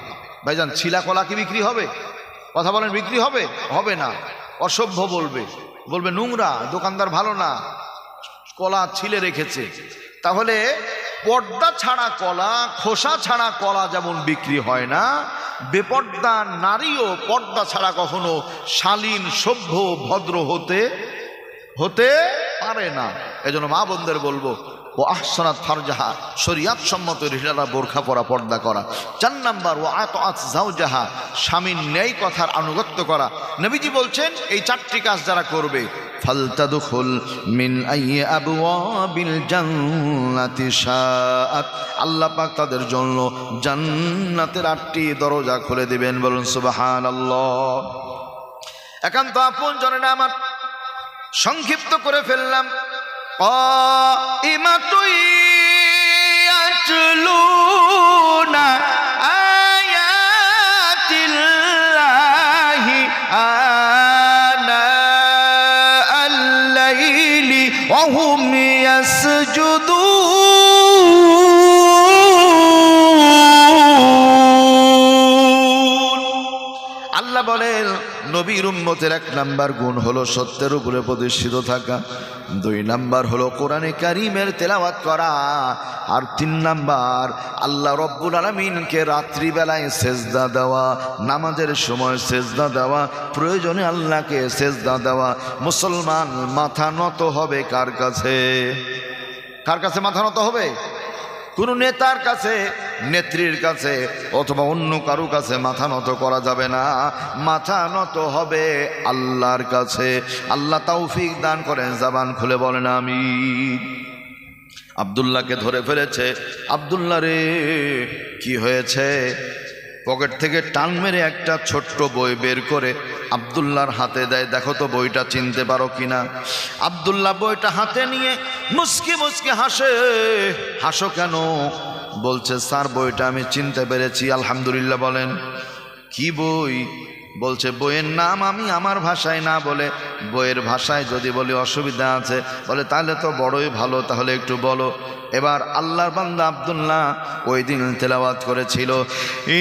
ভাইজান, ছিলা কলা কি বিক্রি হবে? কথা বলেন, বিক্রি হবে? হবে না। অসভ্য বলবে, বলবে নোংরা, দোকানদার ভালো না, কলা ছিলে রেখেছে। তাহলে পর্দা ছাড়া কলা, খোসা ছাড়া কলা যেমন বিক্রি হয় না, বেপর্দা নারীও পর্দা ছাড়া কখনো শালীন, সভ্য, ভদ্র হতে পারে না। এজন্য মা বোনদের বলবো, ও আহসানাত ফারজাহা, শরিয়াত সম্মত রিহারা বোরখা পরা, পর্দা করা। 4 নাম্বার, ও আতাআত যাওজাহা, স্বামীর ন্যায় কথার আনুগত্য করা। নবীজি বলছেন এই 4টি কাজ যারা করবে, ফালতাদখুল মিন আইয়ি আবওয়াবিল জান্নাতি শাআত, আল্লাহ পাক তাদের জন্য জান্নাতের 8টি দরজা খুলে দিবেন। বলুন সুবহানাল্লাহ। একান্ত আপন জনেরা আমার, সংক্ষিপ্ত করে ফেললাম। قائمة يتلون آيات الله آناء الليل وهم يسجدون। আল্লাহ বলেন, নবীর উম্মতের 1 নাম্বার গুণ হলো সত্যের উপরে প্রতিষ্ঠিত থাকা, 2 নাম্বার হলো কোরআনে কারিমের তেলাওয়াত করা, আর 3 নাম্বার আল্লাহ রব্বুল আলামিনকে রাত্রিবেলায় সেজদা দেওয়া, নামাজের সময় সেজদা দেওয়া, প্রয়োজনে আল্লাহকে সেজদা দেওয়া। মুসলমান মাথা নত হবে কার কাছে? কার কাছে মাথা নত হবে? কোনো নেতার কাছে, নেত্রীর কাছে, অথবা অন্য কারো কাছে মাথা নত করা যাবে না। মাথা নত হবে আল্লাহর কাছে। আল্লাহ তৌফিক দান করেন। জবান খুলে বলেন আমিন। আব্দুল্লাহকে ধরে ফেলেছে। আব্দুল্লাহ রে, কি হয়েছে? পকেট থেকে টান মেরে একটা ছোট্ট বই বের করে আব্দুল্লাহর হাতে দেয়, দেখো তো বইটা চিনতে পারো কিনা। আব্দুল্লাহ বইটা হাতে নিয়ে মুস্কি মুস্কি হাসে। হাসো কেন? বলছে, স্যার বইটা আমি চিনতে পেরেছি। আলহামদুলিল্লাহ বলেন। কি বই? বলছে, বইয়ের নাম আমি আমার ভাষায় না বলে বইয়ের ভাষায় যদি বলি অসুবিধা আছে। বলে, তাহলে তো বড়ই ভালো, তাহলে একটু বলো। এবার আল্লাহর বান্দা আব্দুল্লাহ ওই দিন তেলাওয়াত করেছিল,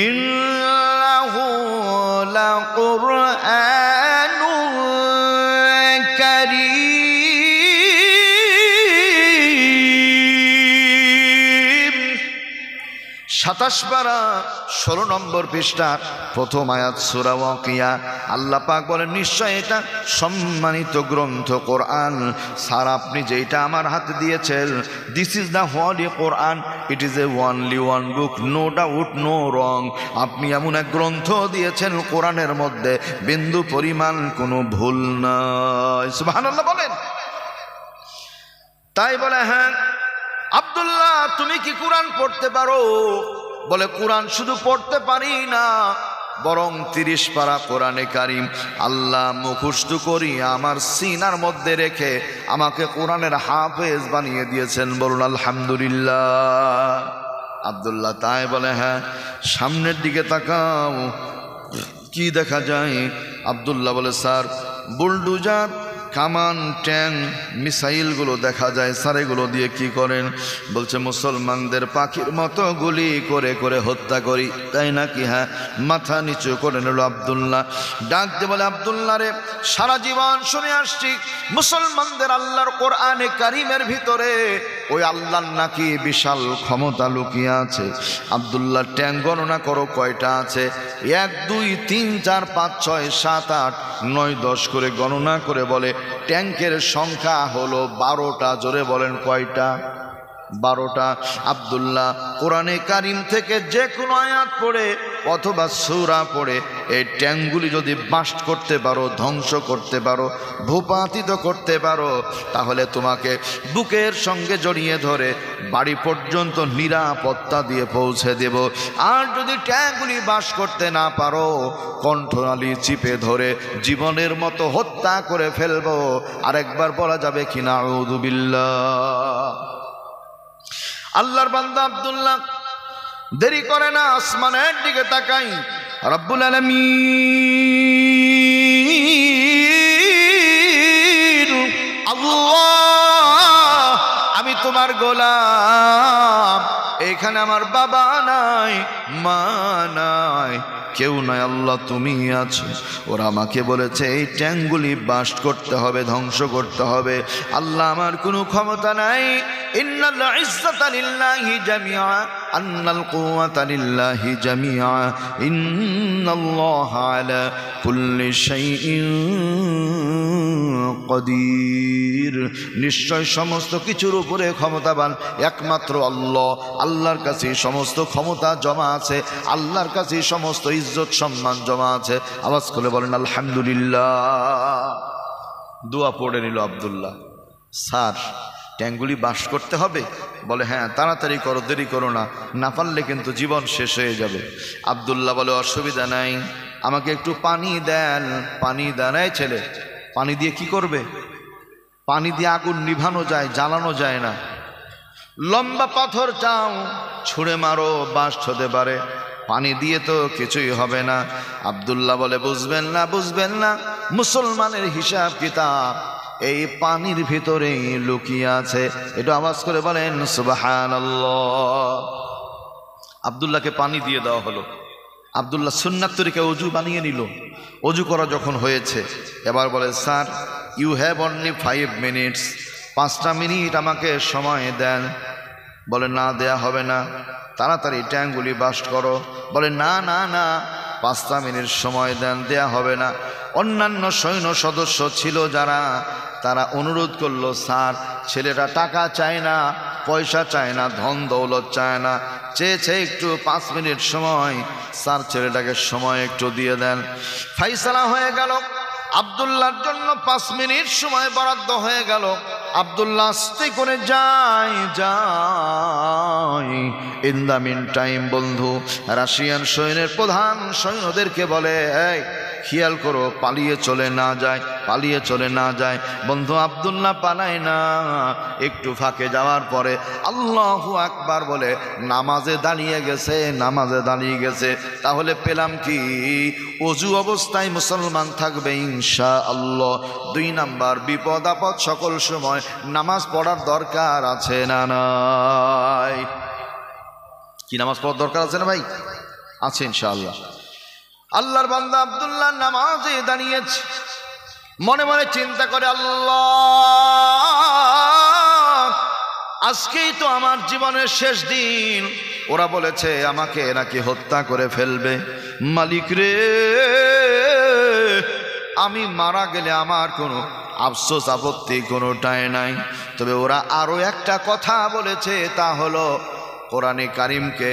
ইন্নাহু লাকুরআনুন কারীম। 27 পারা 16 নম্বর পৃষ্ঠা, প্রথম আয়াত, সূরা ওয়াকিয়া। আল্লাহ পাক বলেন, নিশ্চয় এটা সম্মানিত গ্রন্থ কোরআন। স্যার, আপনি যেটা আমার হাতে দিয়েছেন, this is the holy Quran, it is a only one book, no doubt, no wrong. আপনি এমন এক গ্রন্থ দিয়েছেন, কোরআনের মধ্যে বিন্দু পরিমাণ কোনো ভুল নাই। সুবহানাল্লাহ বলেন। তাই বলে, হ্যাঁ আব্দুল্লাহ, তুমি কি কোরআন পড়তে পারো? বলে, কোরআন শুধু পড়তে পারি না, বরং 30 পারা কোরআনে কারিম আল্লাহ মুখস্থ করি আমার সিনার মধ্যে রেখে আমাকে কোরআনের হাফেজ বানিয়ে দিয়েছেন। বলুন আলহামদুলিল্লাহ। আব্দুল্লাহ তাই বলে, হ্যাঁ। সামনের দিকে তাকাও, কি দেখা যায়? আব্দুল্লাহ বলে, স্যার বুলডোজার, কামান, ট্যাং, মিসাইলগুলো দেখা যায়। স্যার এগুলো দিয়ে কি করেন? বলছে, মুসলমানদের পাখির মতো গুলি করে করে হত্যা করি। তাই নাকি? হ্যাঁ। মাথা নিচু করে নিল আব্দুল্লাহ। ডাকতে বলে, আব্দুল্লাহ রে, সারা জীবন শুনে আসছি মুসলমানদের আল্লাহর কোরআনে কারিমের ভিতরে ওই আল্লাহর নাকি বিশাল ক্ষমতা লুকিয়ে আছে। আব্দুল্লাহ, ট্যাং গণনা করো কয়টা আছে? 1 2 3 4 5 6 7 8 9 10 করে গণনা করে বলে ট্যাঙ্কের সংখ্যা হলো 12টা। জোরে বলেন কয়টা? 12টা। আব্দুল্লাহ কোরআনে কারিম থেকে যে কোনো আয়াত পড়ে অথবা সূরা পড়ে এই ট্যাঙ্কগুলি যদি বাস্ট করতে পারো, ধ্বংস করতে পারো, ভূপাতিত করতে পারো, তাহলে তোমাকে বুকের সঙ্গে জড়িয়ে ধরে বাড়ি পর্যন্ত নিরাপত্তা দিয়ে পৌঁছে দেব। আর যদি ট্যাঙ্কগুলি বাস্ট করতে না পারো, কণ্ঠনালী চিপে ধরে জীবনের মতো হত্যা করে ফেলবো। আরেকবার বলা যাবে কি না আউযু বিল্লাহ। আল্লাহর বান্দা আব্দুল্লাহ দেরি করে না, আসমানের দিকে তাকাই। রব্বুল আলামিন আল্লাহ, আমি তোমার গোলাম, এখানে আমার বাবা নাই, মা নাই, কেউ নাই, আল্লাহ তুমি আছো। ওরা আমাকে বলেছে এই ট্যাঙ্কগুলি বাস্ট করতে হবে, ধ্বংস করতে হবে। আল্লাহ আমার কোনো ক্ষমতা নাই। ইন্নাল ইজ্জাতা লিল্লাহি জামিআ আন্নাল কুওয়াতা লিল্লাহি জামিআ ইন্নাল্লাহা আলা কুল্লি শাইইন কদির। নিশ্চয় সমস্ত কিছুর উপরে ক্ষমতাবান একমাত্র আল্লাহ। আল্লাহর কাছে সমস্ত ক্ষমতা জমা আছে, আল্লাহর কাছে সমস্ত ইজ্জত সম্মান জমা আছে। আওয়াজ করে বলেন আলহামদুলিল্লাহ। দোয়া পড়ে নিল আব্দুল্লাহ। স্যার ট্যাঙ্কগুলি বাস করতে হবে? বলে হ্যাঁ, তাড়াতাড়ি করো, দেরি করো না, না পারলে কিন্তু জীবন শেষ হয়ে যাবে। আব্দুল্লাহ বলে অসুবিধা নাই, আমাকে একটু পানি দেন। পানি দেন। এই ছেলে, পানি দিয়ে কি করবে? পানি দিয়ে আগুন নিভানো যায়, জ্বালানো যায় না। লম্বা পাথর চাও, ছুঁড়ে মারো, বাস্ট হতে পারে, পানি দিয়ে তো কিছুই হবে না। আব্দুল্লাহ বলে বুঝবেন না, বুঝবেন না, মুসলমানের হিসাব কিতাব এই পানির ভিতরেই লুকিয়ে আছে। একটু আওয়াজ করে বলেন সুবহানাল্লাহ। আব্দুল্লাহকে পানি দিয়ে দেওয়া হলো। আব্দুল্লাহ সুন্নাত তরিকা অজু বানিয়ে নিল। অজু করা যখন হয়েছে, এবার বলে sir you have only 5 minutes, 5টা মিনিট আমাকে সময় দেন। বলে না, দেয়া হবে না, তাড়াতাড়ি ট্যাঙ্কগুলি বাস্ট করো। বলে না না না, 5টা মিনিট সময় দেন, দেয়া হবে না। অন্যান্য সৈন্য সদস্য ছিল যারা, তারা অনুরোধ করলো স্যার ছেলেটা টাকা চায় না, পয়সা চায় না, ধন দৌলত চায় না, চেয়েছে একটু 5 মিনিট সময়। স্যার ছেলেটাকে সময় একটু দিয়ে দেন। ফাইসালা হয়ে গেল, আব্দুল্লাহর জন্য 5 মিনিট সময় বরাদ্দ হয়ে গেল। আব্দুল্লাহ আস্তে করে যায়। ইন দ্য মিন টাইম বন্ধু রাশিয়ান সৈন্যের প্রধান সৈন্যদেরকে বলে এই খেয়াল করো পালিয়ে চলে না যায়, পালিয়ে চলে না যায়। বন্ধু আব্দুল্লাহ পালায় না। একটু ফাঁকে যাওয়ার পরে আল্লাহু আকবার বলে নামাজে দাঁড়িয়ে গেছে, নামাজে দাঁড়িয়ে গেছে। তাহলে পেলাম কি? অজু অবস্থায় মুসলমান থাকবে ইনশাআল্লাহ। 2 নাম্বার, বিপদ আপদ সকল সময় নামাজ পড়ার দরকার আছে না নাই? কি নামাজ পড়ার দরকার আছে না ভাই? আছে ইনশাআল্লাহ। আল্লাহর বান্দা আব্দুল্লাহ নামাজে দাঁড়িয়েছে, মনে মনে চিন্তা করে আল্লাহ আজকেই তো আমার জীবনের শেষ দিন। ওরা বলেছে আমাকে নাকি হত্যা করে ফেলবে। মালিক রে, আমি মারা গেলে আমার কোনো আফসোস আপত্তি কোনোটাই নাই। তবে ওরা আরো একটা কথা বলেছে, তা হলো কোরআনে কারিমকে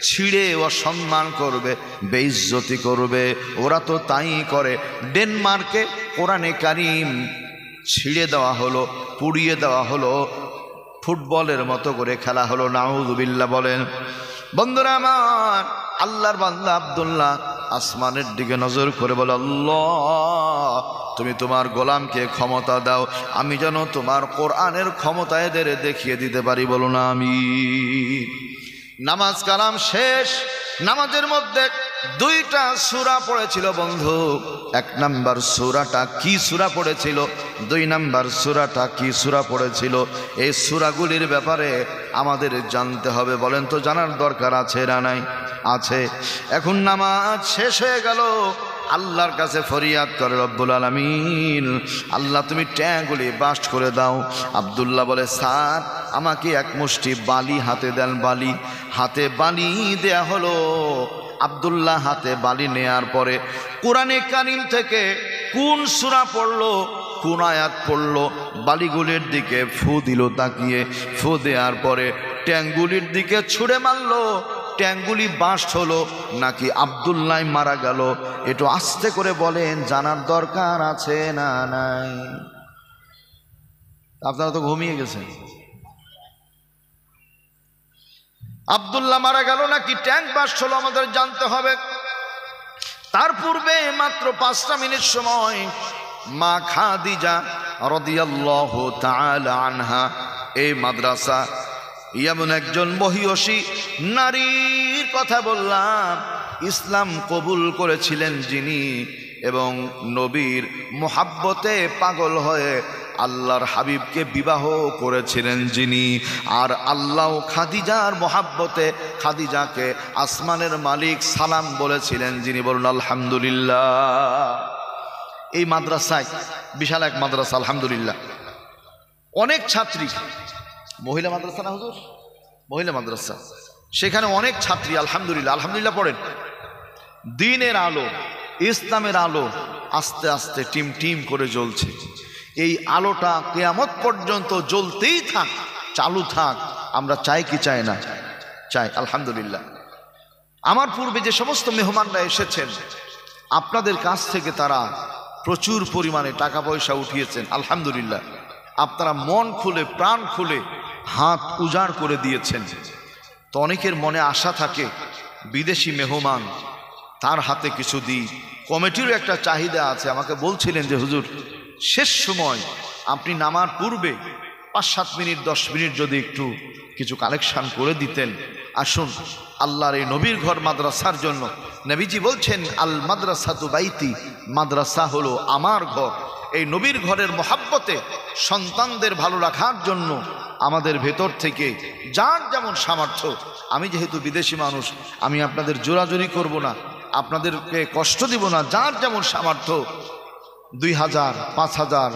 ছিঁড়ে অসম্মান করবে, বেইজ্জতি করবে। ওরা তো তাই করে। ডেনমার্কে কোরআনে কারিম ছিঁড়ে দেওয়া হলো, পুড়িয়ে দেওয়া হলো, ফুটবলের মতো করে খেলা হলো। নাউযুবিল্লাহ বলেন। বন্ধুরা আমার, আল্লাহর বান্দা আব্দুল্লাহ আসমানের দিকে নজর করে বলে আল্লাহ তুমি তোমার গোলামকে ক্ষমতা দাও, আমি যেন তোমার কোরআনের ক্ষমতা এদের দেখিয়ে দিতে পারি। বলো না আমি। নামাজ কালাম শেষ। নামাজের মধ্যে 2টা সূরা পড়েছিল বন্ধু। 1 নাম্বার সূরাটা কি সূরা পড়েছিল, 2 নাম্বার সূরাটা কি সূরা পড়েছিল, এই সূরাগুলির ব্যাপারে আমাদের জানতে হবে। বলেন তো জানার দরকার আছে না নাই? আছে। এখন নামাজ শেষ হয়ে গেল, আল্লাহর কাছে ফরিয়াদ করে রব্বুল আলামিন আল্লাহ তুমি ট্যাঙ্কগুলি বাস্ট করে দাও। আব্দুল্লাহ বলে স্যার আমাকে 1 মুষ্টি বালি হাতে দেন। বালি হাতে বালি দেয়া হলো। আব্দুল্লাহ হাতে বালি নেয়ার পরে কোরআনে কারিম থেকে কোন সূরা পড়লো, কোন আয়াত পড়লো, বালিগুলির দিকে ফু দিল তাকিয়ে, ফু দেওয়ার পরে ট্যাঙ্গুলির দিকে ছুঁড়ে মারলো, ট্যাঙ্গুলি বাস্ট হলো নাকি আব্দুল্লাহ মারা গেল, একটু আস্তে করে বলেন, জানার দরকার আছে না নাই? আপনারা তো ঘুমিয়ে গেছেন। আব্দুল্লাহ মারা গেল নাকি ট্যাঙ্ক বাস্ট হলো আমাদের জানতে হবে। তার পূর্বে মাত্র 5টা মিনিট সময় মা খাদিজা রাদিয়াল্লাহু তাআলা আনহা এই মাদ্রাসা এমন একজন মহিয়সী নারীর কথা বললাম, ইসলাম কবুল করেছিলেন যিনি এবং নবীর মোহাব্বতে পাগল হয়ে আল্লাহর হাবিবকে বিবাহ করেছিলেন যিনি, আর আল্লাহ খাদিজার মোহাব্বতে খাদিজাকে আসমানের মালিক সালাম বলেছিলেন যিনি। বলুন আলহামদুলিল্লাহ। এই মাদ্রাসায় বিশাল এক মাদ্রাসা, আলহামদুলিল্লাহ। অনেক ছাত্রী, মহিলা মাদ্রাসা না হুজুর, মহিলা মাদ্রাসা, সেখানে অনেক ছাত্রী, আলহামদুলিল্লাহ। আলহামদুলিল্লাহ পড়েন। দ্বীনের আলো, ইসলামের আলো আস্তে আস্তে টিম টিম করে জ্বলছে। এই আলোটা কিয়ামত পর্যন্ত জ্বলতেই থাক, চালু থাক। আমরা চাই কি চাই না? চাই, আলহামদুলিল্লাহ। আমার পূর্বে যে সমস্ত মেহমানরা এসেছেন, আপনাদের কাছ থেকে তারা প্রচুর পরিমাণে টাকা পয়সা উঠিয়েছেন, আলহামদুলিল্লাহ। আপনারা মন খুলে প্রাণ খুলে হাত উজাড় করে দিয়েছেন। তো অনেকের মনে আশা থাকে, বিদেশি মেহমান, তার হাতে কিছু দিই। কমিটিরও একটা চাহিদা আছে। আমাকে বলছিলেন যে হুজুর, শেষ সময় আপনি নামার পূর্বে 5-7 মিনিট 10 মিনিট যদি একটু কিছু কালেকশন করে দিতেন। আসুন, আল্লাহর এই নবীর ঘর মাদ্রাসার জন্য নবীজি বলছেন, আল মাদ্রাসাতু বাইতি, মাদ্রাসা হলো আমার ঘর। এই নবীর ঘরের মহাব্বতে সন্তানদের ভালো রাখার জন্য আমাদের ভেতর থেকে যার যেমন সামর্থ্য, আমি যেহেতু বিদেশি মানুষ, আমি আপনাদের জোরাজুরি করব না, আপনাদেরকে কষ্ট দিব না, যার যেমন সামর্থ্য 2000, 5000